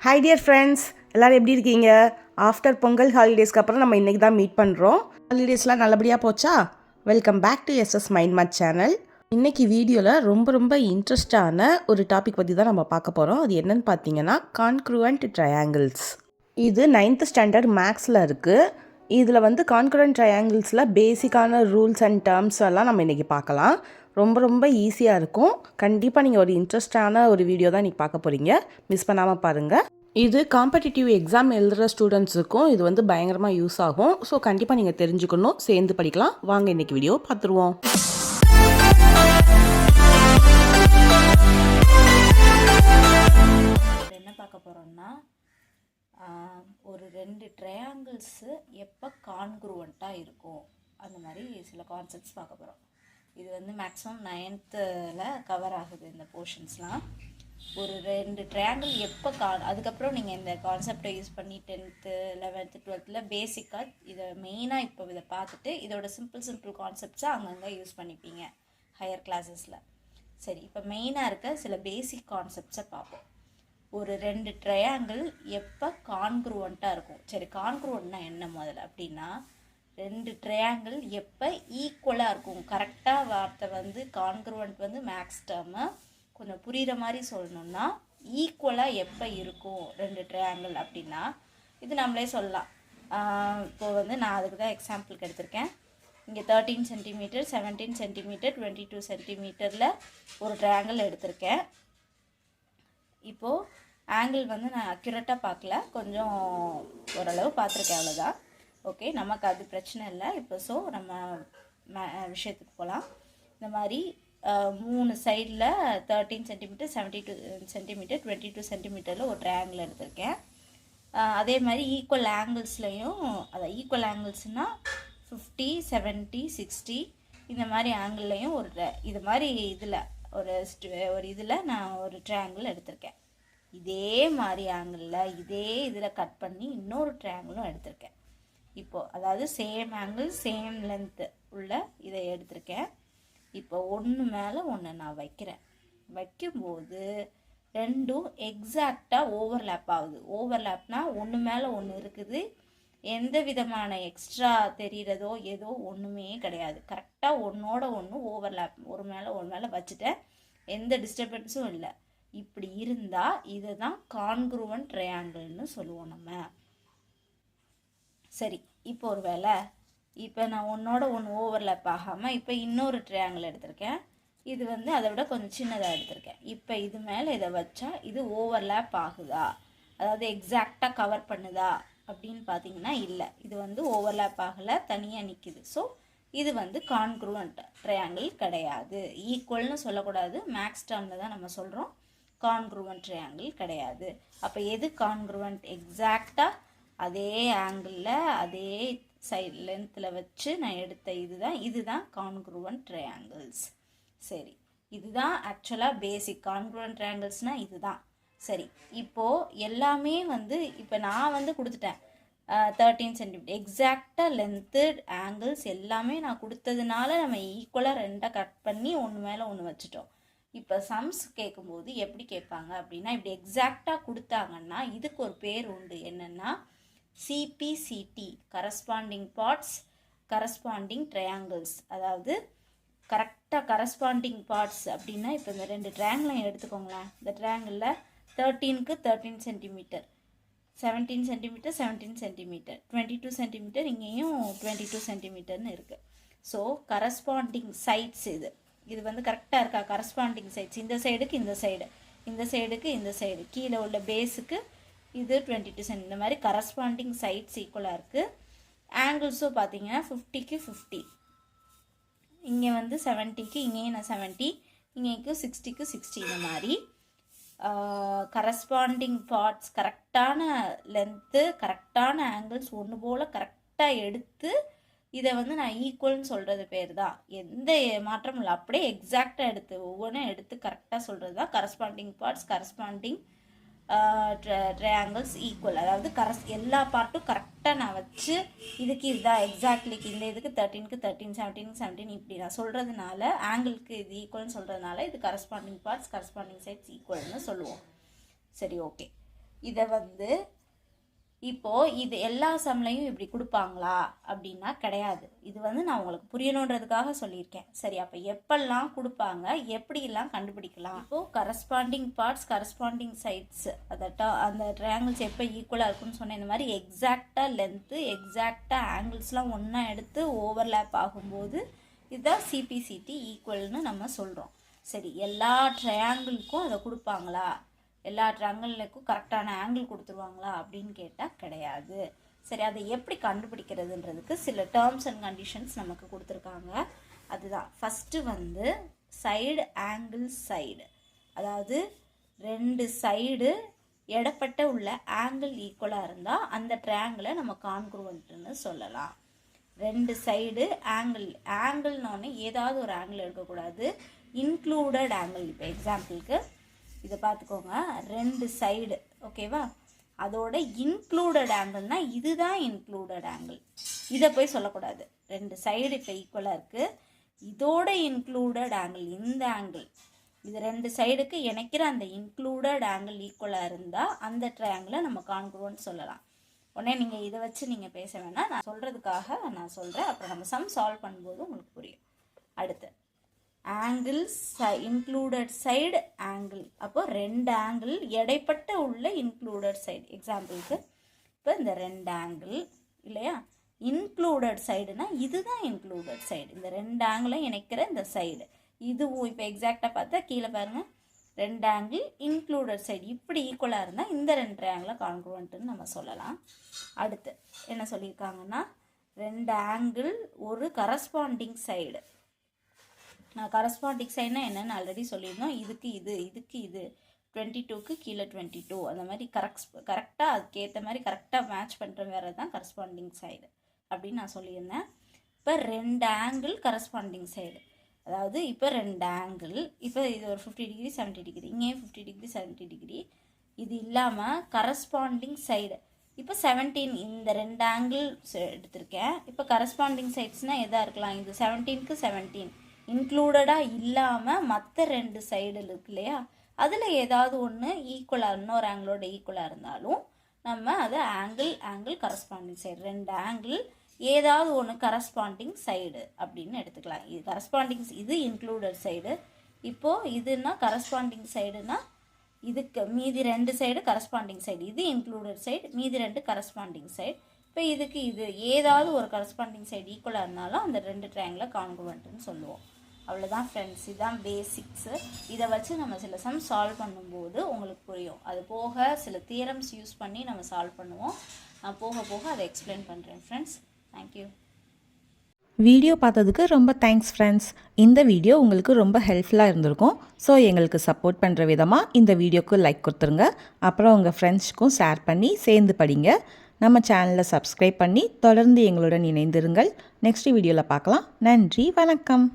Hi dear friends, எல்லோரும் எப்படி இருக்கீங்க? ஆஃப்டர் பொங்கல் ஹாலிடேஸ்க்கு அப்புறம் நம்ம இன்றைக்கி தான் மீட் பண்ணுறோம். ஹாலிடேஸ்லாம் நல்லபடியாக போச்சா? Welcome back to SS mind made channel. இன்றைக்கி வீடியோவில் ரொம்ப இன்ட்ரெஸ்டான ஒரு டாபிக் பற்றி தான் நம்ம பார்க்க போகிறோம். அது என்னென்னு பார்த்தீங்கன்னா கான்க்ருவன்ட் ட்ரையாங்கிள்ஸ். இது 9th ஸ்டாண்டர்ட் மேக்ஸில் இருக்குது. இதில் வந்து கான்க்ருவன்ட் ட்ரையாங்கிள்ஸில் பேசிக்கான ரூல்ஸ் அண்ட் டேர்ம்ஸ் எல்லாம் நம்ம இன்றைக்கி பார்க்கலாம். ரொம்ப ஈஸியாக இருக்கும். கண்டிப்பாக நீங்கள் ஒரு இன்ட்ரெஸ்டான ஒரு வீடியோ தான் இன்றைக்கி பார்க்க போகிறீங்க. மிஸ் பண்ணாமல் பாருங்கள். இது காம்படிட்டிவ் எக்ஸாம் எழுதுகிற ஸ்டூடெண்ட்ஸுக்கும் இது வந்து பயங்கரமாக யூஸ் ஆகும். ஸோ கண்டிப்பாக நீங்கள் தெரிஞ்சுக்கணும், சேர்ந்து படிக்கலாம். வாங்க இன்றைக்கி வீடியோ பார்த்துருவோம். என்ன பார்க்க போகிறோம்னா, ஒரு 2 ட்ரையாங்கிள்ஸு எப்போ கான்க்ருவண்ட்டாக இருக்கும் அந்த மாதிரி சில கான்செப்ட்ஸ் பார்க்க போகிறோம். இது வந்து மேக்ஸிமம் 9th கவர் ஆகுது இந்த போர்ஷன்ஸ்லாம். ஒரு 2 ட்ரையாங்கிள் எப்போ அதுக்கப்புறம் நீங்கள் இந்த கான்செப்டை யூஸ் பண்ணி 10th 11th 12th பேசிக்காக இதை மெயினாக இப்போ இதை பார்த்துட்டு இதோட சிம்பிள் கான்செப்ட்ஸை அங்கங்கே யூஸ் பண்ணிப்பீங்க ஹையர் கிளாஸஸில். சரி, இப்போ மெயினாக இருக்க சில பேசிக் கான்செப்ட்ஸை பார்ப்போம். ஒரு 2 ட்ரையாங்கிள் எப்போ கான்க்ருவண்ட்டாக இருக்கும். சரி, கான்க்ருவண்ட்னா என்ன முதல்ல அப்படின்னா, 2 ட்ரையாங்கிள் எப்போ ஈக்குவலாக இருக்கும். கரெக்டாக வார்த்தை வந்து கான்க்ருவண்ட் வந்து மேக்ஸ் டேர்மு கொஞ்சம் புரிகிற மாதிரி சொல்லணும்னா ஈக்குவலாக எப்போ இருக்கும் 2 ட்ரையாங்கிள் அப்படின்னா இது நம்மளே சொல்லலாம். இப்போது வந்து நான் அதுக்கு தான் எக்ஸாம்பிளுக்கு எடுத்திருக்கேன். இங்கே 13 சென்டிமீட்டர் 17 சென்டிமீட்டர் 22 சென்டிமீட்டரில் ஒரு ட்ரையாங்கிள் எடுத்திருக்கேன். இப்போது ஆங்கிள் வந்து நான் அக்யூரேட்டாக பார்க்கல, கொஞ்சம் ஓரளவு பார்த்துருக்கேன், அவ்வளோதான். ஓகே, நமக்கு அது பிரச்சனை இல்லை. இப்போ ஸோ நம்ம விஷயத்துக்கு போகலாம். இந்த மாதிரி 3 சைடில் 13 சென்டிமீட்டர் 72 சென்டிமீட்டர் 22 சென்டிமீட்டரில் ஒரு ட்ரையாங்கிள் எடுத்திருக்கேன். அதே மாதிரி ஈக்குவல் ஆங்கிள்ஸ்லையும், அதான் ஈக்குவல் ஆங்கிள்ஸ்னால் 50 70 60 இந்த மாதிரி ஆங்கிள்லையும் இது மாதிரி இதில் ஒரு இதில் நான் ஒரு ட்ரையாங்கிள் எடுத்திருக்கேன். இதே மாதிரி ஆங்கிளில் இதே இதில் கட் பண்ணி இன்னொரு ட்ரையாங்கிளும் எடுத்திருக்கேன். இப்போது அதாவது சேம் ஆங்கிள் சேம் லென்த்து உள்ள இதை எடுத்திருக்கேன். இப்போ ஒன்று மேலே ஒன்று நான் வைக்கும்போது ரெண்டும் எக்ஸாக்டாக ஓவர்லேப் ஆகுது. ஓவர்லேப்னால் ஒன்று மேலே ஒன்று இருக்குது, எந்த விதமான எக்ஸ்ட்ரா தெரிகிறதோ ஏதோ ஒன்றுமே கிடையாது. கரெக்டாக ஒன்றோட ஒன்று ஓவர்லேப், ஒரு மேலே வச்சுட்டேன், எந்த டிஸ்டர்பன்ஸும் இல்லை. இப்படி இருந்தால் இதை தான் கான்க்ருவன்ட் ட்ரையாங்கிள்னு சொல்லுவோம் நம்ம. சரி, இப்போ ஒரு வேளை இப்போ நான் ஒன்றோட ஒன்று ஓவர்லேப் ஆகாமல் இப்போ இன்னொரு ட்ரையாங்கிள் எடுத்திருக்கேன். இது வந்து அதை விட கொஞ்சம் சின்னதாக எடுத்திருக்கேன். இப்போ இது மேலே இதை வச்சா இது ஓவர்லேப் ஆகுதா, அதாவது எக்ஸாக்டாக கவர் பண்ணுதா அப்படின்னு பார்த்தீங்கன்னா இல்லை, இது வந்து ஓவர்லேப் ஆகலை, தனியாக நிற்கிது. ஸோ இது வந்து கான்க்ருவன்ட் ட்ரையாங்கிள் கிடையாது. ஈக்குவல்னு சொல்லக்கூடாது, மேக்ஸ் டேர்மில் தான் நம்ம சொல்கிறோம். கான்க்ருவன்ட் ட்ரையாங்கிள் கிடையாது. அப்போ எது கான்க்ருவன்ட்? எக்ஸாக்டாக அதே ஆங்கிளில் அதே சைடு லென்த்தில் வச்சு நான் எடுத்த இதுதான் கான்க்ருவன்ட் ட்ரையாங்கிள்ஸ். சரி, இதுதான் ஆக்சுவலாக பேசிக் கான்க்ருவன்ட் ட்ரையாங்கிள்ஸ்னால் இதுதான். சரி, இப்போது எல்லாமே வந்து இப்போ நான் வந்து கொடுத்துட்டேன் 13 சென்டிமீட்டர் எக்ஸாக்டாக லென்த்து ஆங்கிள்ஸ் எல்லாமே நான் கொடுத்ததுனால நம்ம ஈக்குவலாக 2 கட் பண்ணி ஒன்று மேலே ஒன்று வச்சுட்டோம். இப்போ சம்ஸ் கேட்கும்போது எப்படி கேட்பாங்க அப்படின்னா, இப்படி எக்ஸாக்டாக கொடுத்தாங்கன்னா இதுக்கு ஒரு பேர் உண்டு. என்னென்னா CPCT, corresponding parts corresponding triangles. அதாவது கரெக்டாக கரஸ்பாண்டிங் பார்ட்ஸ் அப்படின்னா, இப்போ இந்த 2 ட்ரையாங்கிளையும் எடுத்துக்கோங்களேன். இந்த ட்ரையாங்கிளில் 13க்கு 13 சென்டிமீட்டர் 17 சென்டிமீட்டர் 17 சென்டிமீட்டர் 22 சென்டிமீட்டர் இங்கேயும் 22 சென்டிமீட்டர்னு இருக்குது. ஸோ கரஸ்பாண்டிங் சைட்ஸ் இது வந்து கரெக்டாக இருக்கா? கரஸ்பாண்டிங் சைட்ஸ் இந்த சைடுக்கு இந்த சைடு, இந்த சைடுக்கு இந்த சைடு, கீழே உள்ள பேஸுக்கு இது 22 சென்ட், இந்த மாதிரி கரஸ்பாண்டிங் சைட்ஸ் ஈக்குவலாக இருக்குது. ஆங்கிள்ஸும் பார்த்தீங்கன்னா 50க்கு 50, இங்கே வந்து 70க்கு இங்கேயும் நான் 70, இங்கேக்கு 60க்கு 60, இந்த மாதிரி கரஸ்பாண்டிங் பார்ட்ஸ் கரெக்டான லென்த்து கரெக்டான ஆங்கிள்ஸ் ஒன்று போல் கரெக்டாக எடுத்து இதை வந்து நான் ஈக்குவல்னு சொல்கிறது பேர் தான். எந்த மாற்றமும் இல்லை, அப்படியே எக்ஸாக்டாக எடுத்து ஒவ்வொன்றும் எடுத்து கரெக்டாக சொல்கிறது தான் corresponding parts corresponding triangles equal. அதாவது எல்லா பார்ட்டும் கரெக்டாக நான் வச்சு இதுக்கு இதுதான் எக்ஸாக்ட்லிக்கு இந்த இதுக்கு 13க்கு 13 17க்கு 17 இப்படி நான் சொல்கிறதுனால ஆங்கிளுக்கு இது ஈக்குவல்னு சொல்கிறதுனால இது கரஸ்பாண்டிங் பார்ட்ஸ் கரஸ்பாண்டிங் சைட்ஸ் ஈக்குவல்னு சொல்லுவோம். சரி, ஓகே. இதை வந்து இப்போ இது எல்லா சம்லையும் இப்படி கொடுப்பாங்களா அப்படின்னா கிடையாது. இது வந்து நான் உங்களுக்கு புரியணுன்றதுக்காக சொல்லியிருக்கேன். சரி, அப்போ எப்பெல்லாம் கொடுப்பாங்க, எப்படிலாம் கண்டுபிடிக்கலாம்? இப்போ கரஸ்பாண்டிங் பார்ட்ஸ், கரஸ்பாண்டிங் சைட்ஸ், அந்த ட்ரையாங்கிள்ஸ் எப்போ ஈக்குவலாக இருக்குன்னு சொன்னேன். இந்த மாதிரி எக்ஸாக்டாக லென்த்து, எக்ஸாக்டாக ஆங்கிள்ஸ்லாம் ஒன்றா எடுத்து ஓவர்லேப் ஆகும்போது இதுதான் சிபிசிடி ஈக்குவல்னு நம்ம சொல்கிறோம். சரி, எல்லா ட்ரையாங்கிளுக்கும் அதை கொடுப்பாங்களா, எல்லா ட்ரையாங்கிளுக்கும் கரெக்டான ஆங்கிள் கொடுத்துருவாங்களா அப்படின்னு கேட்டால் கிடையாது. சரி, அதை எப்படி கண்டுபிடிக்கிறதுன்றதுக்கு சில டேர்ம்ஸ் அண்ட் கண்டிஷன்ஸ் நமக்கு கொடுத்துருக்காங்க. அதுதான் ஃபஸ்ட்டு வந்து சைடு ஆங்கிள் சைடு, அதாவது ரெண்டு சைடு எடப்பட்ட உள்ள ஆங்கிள் ஈக்குவலாக இருந்தால் அந்த ட்ரையாங்கிளை நம்ம கான்க்ரூவன்ட்னு சொல்லலாம். ரெண்டு சைடு ஆங்கிள்னோடனே ஏதாவது ஒரு ஆங்கிள் எடுக்கக்கூடாது, இன்க்ளூடட் ஆங்கிள். இப்போ எக்ஸாம்பிளுக்கு இதை பார்த்துக்கோங்க, ரெண்டு சைடு ஓகேவா, அதோட இன்க்ளூடட் ஆங்கிள்னா இதுதான் இன்க்ளூடட் ஆங்கிள், இதை போய் சொல்லக்கூடாது. ரெண்டு சைடு இப்போ ஈக்குவலாக இருக்குது, இதோட இன்க்ளூடட் ஆங்கிள் இந்த ஆங்கிள், இது ரெண்டு சைடுக்கு இணைக்கிற அந்த இன்க்ளூடட் ஆங்கிள் ஈக்குவலாக இருந்தால் அந்த ட்ரையாங்கிளை நம்ம கான்க்ரூவன்ட் சொல்லலாம். உடனே நீங்கள் இதை வச்சு நீங்கள் பேச வேணாம், நான் சொல்கிறதுக்காக நான் சொல்கிறேன், அப்புறம் நம்ம சம் சால்வ் பண்ணும்போது உங்களுக்கு புரியும். அடுத்து ஆங்கிள் இன்க்ளூடட் சைடு ஆங்கிள், அப்போ ரெண்டு ஆங்கிள் எடைப்பட்ட உள்ள இன்க்ளூடட் சைடு. எக்ஸாம்பிளுக்கு இப்போ இந்த ரெண்டு ஆங்கிள் இல்லையா, இன்க்ளூடட் சைடுனா இதுதான் இன்க்ளூடட் சைடு, இந்த ரெண்டு ஆங்கிளை இணைக்கிற இந்த சைடு. இதுவும் இப்போ எக்ஸாக்டாக பார்த்தா கீழே பாருங்கள், ரெண்டு ஆங்கிள் இன்க்ளூடட் சைடு இப்படி ஈக்குவலாக இருந்தால் இந்த ரெண்டு ட்ரையாங்கிளை கான்க்ரூவன்ட்னு நம்ம சொல்லலாம். அடுத்து என்ன சொல்லியிருக்காங்கன்னா, ரெண்டு ஆங்கிள் ஒரு கரஸ்பாண்டிங் சைடு. நான் கரஸ்பாண்டிங் சைடுனா என்னென்னு ஆல்ரெடி சொல்லியிருந்தோம். இதுக்கு இது 22க்கு கீழே 22, அந்த மாதிரி கரெக்டாக அதுக்கேற்ற மாதிரி கரெக்டாக மேட்ச் பண்ணுற வேறு தான் கரஸ்பாண்டிங் சைடு அப்படின்னு நான் சொல்லியிருந்தேன். இப்போ ரெண்டு ஆங்கிள் கரஸ்பாண்டிங் சைடு, அதாவது இப்போ ரெண்டு ஆங்கிள், இப்போ இது ஒரு 50 டிகிரி 70 டிகிரி, இங்கேயும் 50 டிகிரி 70 டிகிரி, இது இல்லாமல் கரஸ்பாண்டிங் சைடு இப்போ 17, இந்த ரெண்டு ஆங்கிள் எடுத்திருக்கேன். இப்போ கரஸ்பாண்டிங் சைட்ஸ்னால் எதாக இருக்கலாம், இது 17க்கு 17 இன்க்ளூடடாக இல்லாமல் மற்ற ரெண்டு சைடு இருக்கு இல்லையா, அதில் ஏதாவது ஒன்று ஈக்குவலாக இன்னொரு ஆங்கிளோட ஈக்குவலாக இருந்தாலும் நம்ம அதை ஆங்கிள் கரஸ்பாண்டிங் சைடு, ரெண்டு ஆங்கிள் ஏதாவது ஒன்று கரஸ்பாண்டிங் சைடு அப்படின்னு எடுத்துக்கலாம். இது கரஸ்பாண்டிங், இது இன்க்ளூடட் சைடு. இப்போது இதுனா கரஸ்பாண்டிங் சைடுனா இதுக்கு மீதி ரெண்டு சைடு கரஸ்பாண்டிங் சைடு, இது இன்க்ளூடட் சைடு, மீதி ரெண்டு கரஸ்பாண்டிங் சைடு. இப்போ இதுக்கு இது ஏதாவது ஒரு கரஸ்பாண்டிங் சைடு ஈக்குவலாக இருந்தாலும் அந்த ரெண்டு ட்ரையாங்கிளை கான்க்ரூவன்ட்னு சொல்லுவோம். அவ்வளோதான் ஃப்ரெண்ட்ஸ், இதுதான் பேசிக்ஸு. இதை வச்சு நம்ம சில சம் சால்வ் பண்ணும்போது உங்களுக்கு புரியும். அது போக சில தியரம்ஸ் யூஸ் பண்ணி நம்ம சால்வ் பண்ணுவோம். நான் போக போக அதை எக்ஸ்பிளைன் பண்ணுறேன் ஃப்ரெண்ட்ஸ். தேங்க்யூ. வீடியோ பார்த்ததுக்கு ரொம்ப தேங்க்ஸ் ஃப்ரெண்ட்ஸ். இந்த வீடியோ உங்களுக்கு ரொம்ப ஹெல்ப்ஃபுல்லாக இருந்திருக்கும். ஸோ எங்களுக்கு சப்போர்ட் பண்ணுற விதமாக இந்த வீடியோக்கு லைக் கொடுத்துருங்க. அப்புறம் உங்கள் ஃப்ரெண்ட்ஸ்க்கும் ஷேர் பண்ணி சேர்ந்து படிங்க. நம்ம சேனலை சப்ஸ்கிரைப் பண்ணி தொடர்ந்து எங்களுடன் இணைந்திருங்கள். நெக்ஸ்ட் வீடியோவில் பார்க்கலாம். நன்றி, வணக்கம்.